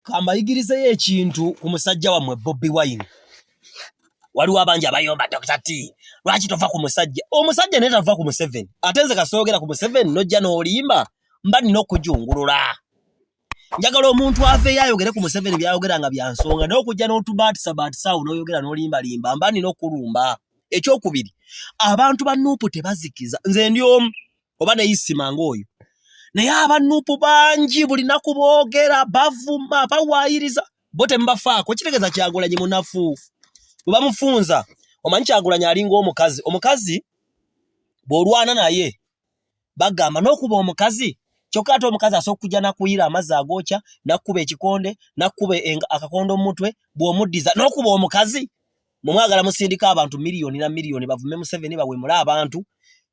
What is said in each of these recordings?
Kamayigirizeyo ekintu ku musajja wammwe Bobi Wine. Waliwo abangi abayomba Dr. T. Lwaki tova ku musajja? Omusajja ne tava ku Museveni. Ate nze kasoogera ku Museveni nojja n'olimba mba nina okujungulula. Njagala omuntu aveeyo ayogere ku Museveni byayogera nga bya nsonga n'okujja n'otubaatisa n'oyogera n'olimba mba nina okulumba. Ekyokubiri, abantu ba Nuupu tebazikiza. Nze ndi omu oba ne Isimanga oyo. Naye abanuupu bangi buli naku boogera bavuma bawaayiriza bo tembafaako. Kitegeeza Kyagulanyi munafu bwe bamufunza. Omanyi Kyagulanyi alinga omukazi bw'olwana naye bagamba n'okuba omukazi kyokka ate omukazi asooka okujja nakuyira amazzi agookya nakkuba ekikonde nakkuba akakondo mu mutwe bw'omuddiza n'okuba omukazi mumwagala musindika abantu miliyoni na miliyoni bavume Museveni bawemula abantu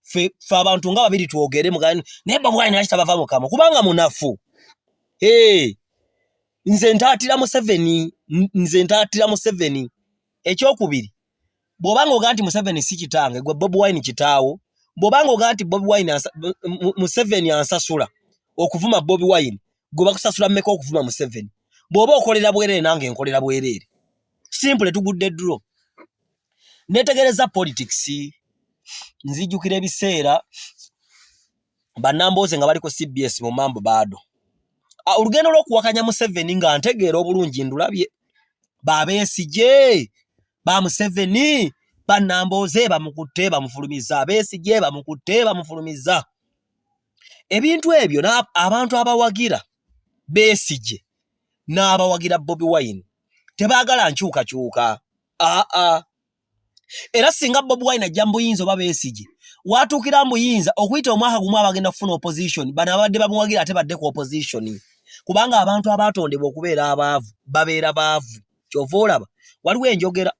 fe abantu nga babiri twogere mugani naye Bobi Wine yakita bava mukama kubanga munafu. Nze ntaatira Museveni. Ekyokubiri bw'obanga oga nti Museveni si kitange gwe Bobi Wine kitaawo, bw'obanga oga nti Bobi Wine Museveni ansasula okuvuma Bobi Wine gwe bakusasula mmeka okuvuma Museveni? Bw'oba okolera bwereere nange nkolera bwereere. Simple tugudde dro. Netegereza politics. Nzijukira ebiseera bannambooze nga bali ku CBS mu mambo bado. Olugendo lw'okuwakanya Museveni nga ntegeera obulungi ndulabye. Babeesigye ba Museveni bannambooze bamukutte bamufulumiza. Beesigye bamukutte bamufulumiza. Ebintu ebyo abantu abawagira Beesigye n'abawagira Bobi Wine tebaagala nkyukakyuka. Era singa Bobi Wine ajja mbuyinza oba Beesigye watuukira mbuyinza okuyita omwaka gumu abagenda kufuna opposition bano abadde bamuwagira ate badde ku opposition kubanga abantu abatondebwa okubeera abaavu babeera baavu. Kyova olaba waliwo enjogera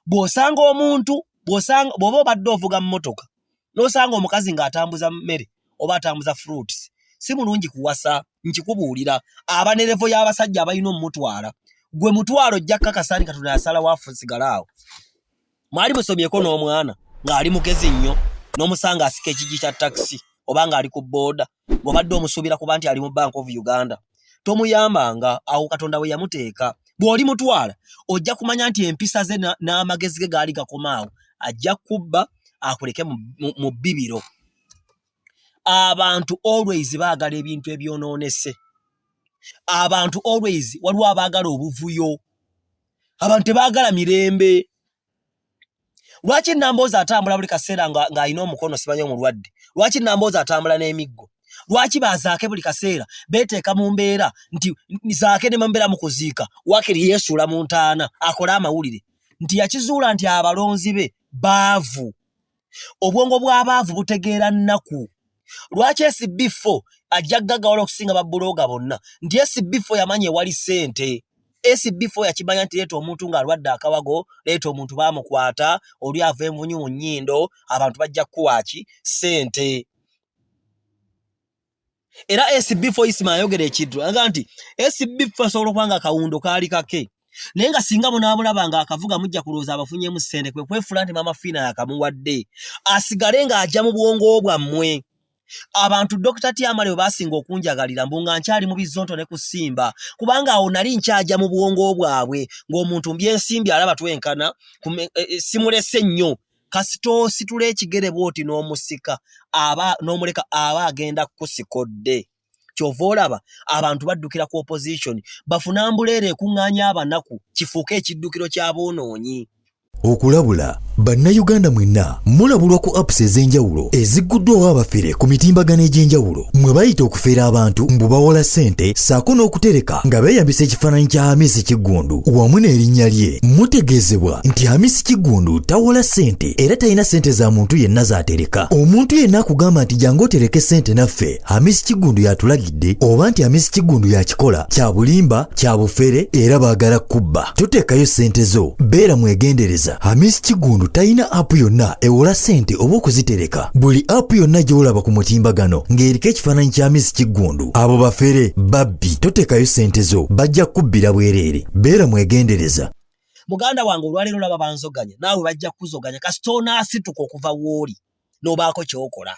bw'osanga omuntu bw'oba obadde ovuga mu mmotoka n'osanga omukazi ng'atambuza mmere oba atambuza fruits si mulungi kuwasa. Nkikubuulira aba ne levo y'abasajja abalina omutwala gwe mutwalo ojja kakasani Katonda yasala waafu sigala awo. Mwali musomyeko n'omwana ng'ali mugezi nnyo n'omusanga asika ekigi kya taxi oba ng'ali ku booda ng'obadde omusuubira kuba nti ali mu Bank of Uganda tomuyambanga awo Katonda we yamuteeka. Bw'oli mutwala ojja kumanya nti empisa ze n'amagezi ge gaali gakomaawo ajja kubba akuleke mu bbibiro. Abantu always baagala ebintu ebyonoonese. Abantu always waliwo abaagala obuvuyo. Abantu tebaagala mirembe. Lwaki Nambooze atambula buli kaseera ng'alina omukono simanyi omulwadde? Lwaki Nambooze atambula n'emiggo? Lwaki bazaake buli kaseera beeteeka mu mbeera nti zaake ne mbeera mu kuziika wakiri yeesuula mu ntaana akola amawulire nti yakizuula nti abalonzi be baavu. Obwongo bw'abaavu butegeera nnaku. Lwaki SB4 ajja gaggawala okusinga babbulooga bonna nti SB4 yamanya ewali ssente. SB4 yakimanya nti leeta omuntu ng'alwadde akawago, leeta omuntu baamukwata, oli ava envunyu mu nnyindo, abantu bajja kukuwaaki ssente. Era SB4 isima ayogera ekintu aga nti SB4 asobola okuba nga akawundo kaali kake naye nga singa munaamulaba nga akavuga mujja kulowooza abafunyemu ssente kwe kwefula nti Maama Fiina yakamuwadde asigale ng'ajja mu bwongo bwammwe. Abantu Dr. T Amale we basinga okunjagalira mbu nga nkyali mu bizonto ne kusimba kubanga awo nali nkyajja mu bwongo bwabwe ng'omuntu mbyensimbi alaba twenkana simulese nnyo kasito situla ekigere bwoti n'omusika n'omuleka aba agenda kusikodde. Kyova olaba abantu baddukira ku opposition bafuna mbuleere ekuŋŋaanya abanaku kifuuke ekiddukiro ky'aboonoonyi. Okulabula bannayuganda mwenna mulabulwa ku apps ez'enjawulo ezigguddwawo abafere ku mitimbagano egy'enjawulo mwe bayita okufeera abantu mbu bawola ssente ssaako n'okutereka nga beeyambisa ekifaananyi kya Hamisi Kiggundu wamu n'erinnya lye. Mutegeezebwa nti Hamisi Kiggundu tawola ssente era talina ssente za muntu yenna z'atereka. Omuntu yenna akugamba nti jangu otereke ssente naffe Hamisi Kiggundu yatulagidde oba nti Hamisi Kiggundu yakikola kya bulimba kya bufere era baagala kubba. Toteekayo ssente zo, beera mwegendereza. Hamisi Kiggundu talina app yonna ewola ssente oba okuzitereka. Buli app yonna gy'olaba ku mutimbagano ng'eriko ekifaananyi kya Hamisi Kiggundu abo bafere babbi. Toteekayo ssente zo, bajja kubbira bwereere. Beera mwegendereza. Muganda wange olwaleero laba banzoganya naawe bajja kuzoganya kasita onaasituka okuva w'oli n'obaako ky'okola.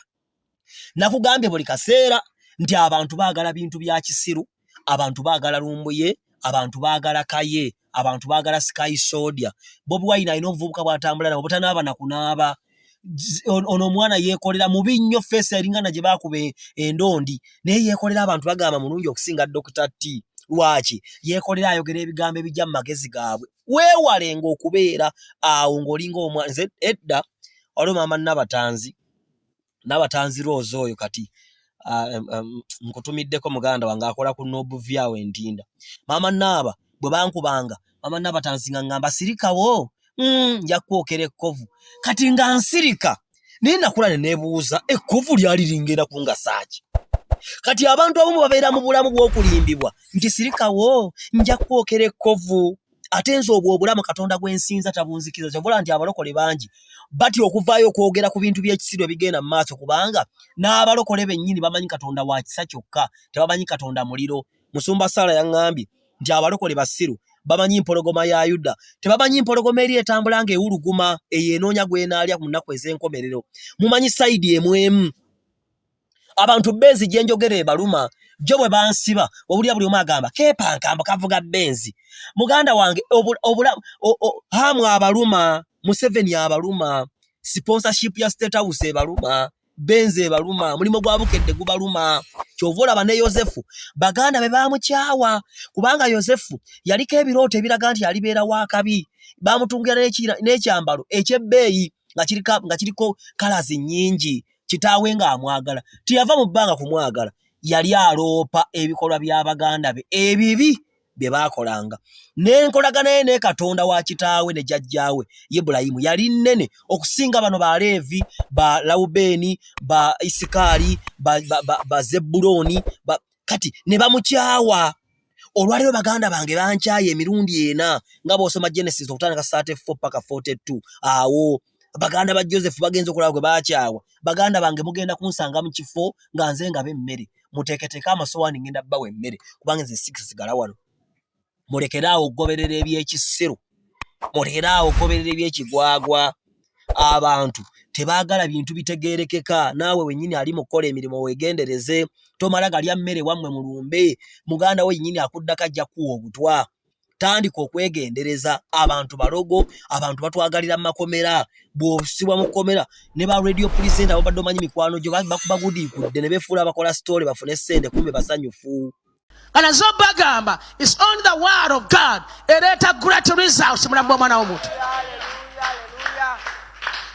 Nakugambye buli kaseera nti abantu baagala bintu bya kisiru, abantu baagala lumbuye, abantu baagala kaye, abantu baagala sky sodia. Bobi Wine alina obuvubuka bw'atambula nabo butanaaba na kunaaba. Ono omwana yeekolera mubi nnyo face eringana gye baakuba endondi naye yeekolera abantu bagamba mulungi okusinga Dr. T. Lwaki yeekolera ayogera ebigambo ebijja mu magezi gaabwe. Weewalenga okubeera awo ng'olinga omwana. Nze edda waliwo maama Nabatanzi Rose oyo kati nkutumiddeko muganda wange akola ku Nobuvyawe Ntinda. Maama Naba bwe bankubanga Maama Nabatanzi nga ngamba sirikawo nja kwokera ekkovu. Kati nga nsirika naye nakula ne neebuuza ekkovu lyali lingenda kungasaaki. Kati abantu abamu babeera mu bulamu bw'okulimbibwa nti sirikawo nja kwokera ekkovu. Ate nze obwo obulamu Katonda gwensinza tabunzikiza. Kyobola nti abalokole bangi bati okuvaayo okwogera ku bintu by'ekisiru ebigenda mu maaso kubanga n'abalokole bennyini bamanyi Katonda wa kisa kyokka, tebamanyi Katonda muliro. Musumba Sala yaŋŋambye nti abalokole basiru bamanyi mpologoma ya Yuda, tebamanyi mpologoma eri etambula ng'ewuluguma eyeenoonya gw'enaalya mu nnaku ez'enkomerero. Mumanyi sayidi emwemu. Abantu benzi gye njogera ebaluma jo bwe bansiba wabulya buli omu agamba keepankambo kavuga benzi. Muganda wange hamu abaluma, Museveni abaluma, sponsorship ya State House ebaluma, benzi ebaluma, mulimo gwa Bukedde gubaluma. Kyova olaba ne Yosefu baganda be bamukyawa kubanga Yosefu yaliko ebirooto ebiraga nti alibeera wakabi. Bamutungira n'ekyambalo ekyebbeeyi nga kiriko kalazi nnyingi. Kitaawe nga amwagala tiyava mu bbanga kumwagala, yali aloopa ebikolwa by'abaganda be ebibi bye baakolanga. N'enkolagana ye ne Katonda wa kitaawe ne jjajjaawe Ibulayimu yali nnene okusinga bano ba Leevi, ba Lawubeeni, ba Isikaali, ba Zebbulooni, kati ne bamukyawa. Olwaliro baganda bange bankyaye emirundi ena nga bw'osoma Genesis okutandika 34 paka 42. Awo baganda ba Joseph bagenze okulaba gwe baakyawa. Baganda bange mugenda kunsanga mu kifo nga nze ngabe emmere. Muteeketeeka amasowaani ngenda bbawa emmere kubanga nze sigala wano. Mulekeraawo okugoberera eby'ekisiru, mulekeraawo okugoberera eby'ekigwagwa. Abantu tebaagala bintu bitegeerekeka. Naawe wennyini ali mu kukola emirimu weegendereze. Tomala galya mmere wammwe mulumbe. Muganda we yennyini akuddako ajja kuwa obutwa. Tandika okwegendereza. Abantu balogo, abantu batwagalira mu makomera. Bw'osibwa mu kkomera ne ba radio presenter abadde omanyi mikwano gyo bagudiikudde ne beefuula bakola story bafune ssente kumbe basanyufu. Kana zo bagamba it's only the word of God ereeta great results mulamu bw'omwana w'omuntu.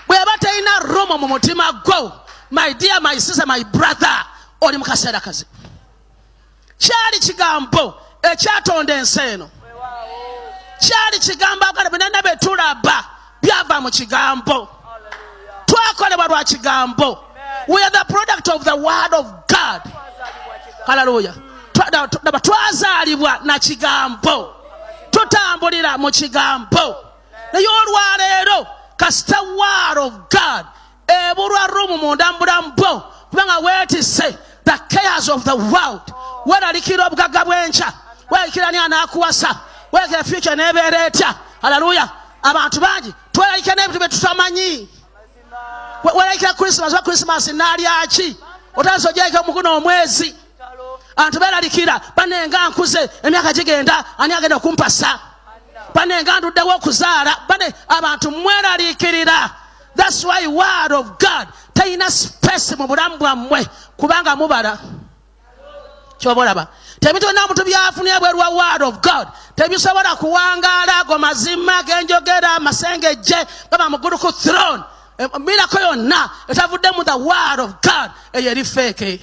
Bw'eba terina romo mu mutima gwo, my dear, my sister, my brother, oli mu kaseera kazibu. Kyali kigambo ekyatonda ensi eno. Kyali kigambo akale byenna bye tulaba byava mu kigambo. Twakolebwa lwa kigambo. We are the product of the word of God. Hallelujah. Twazaalibwa na kigambo. Tutambulira mu kigambo. Naye olwaleero kasita word of God ebulwa rumu munda mbulamu bwo kubanga weetisse the chaos of the world. Weeralikira obugagga bw'enkya, weeralikira ani anaakuwasa, weeralikira future n'ebeera etya. Hallelujah. Abantu bangi tweralika n'ebintu bye tutamanyi. Weeralikira Christmas n'alya ki, otanso ogyalika omuguno omwezi. Abantu beeralikira banenga nkuze emyaka gigenda ani agenda okumpasa, banenga nduddewo okuzaala, abantu mweralikirira. That's why word of God teyina space mu bulamu bwammwe kubanga mubala. Kyoba olaba tebintu byonna omuntu byafunye bweru wa word of God tebisobola kuwangaala ago mazima genjogera amasengejje baba mugulu ku throne. Mirako yonna etavudde mu the word of God eyo eri fake.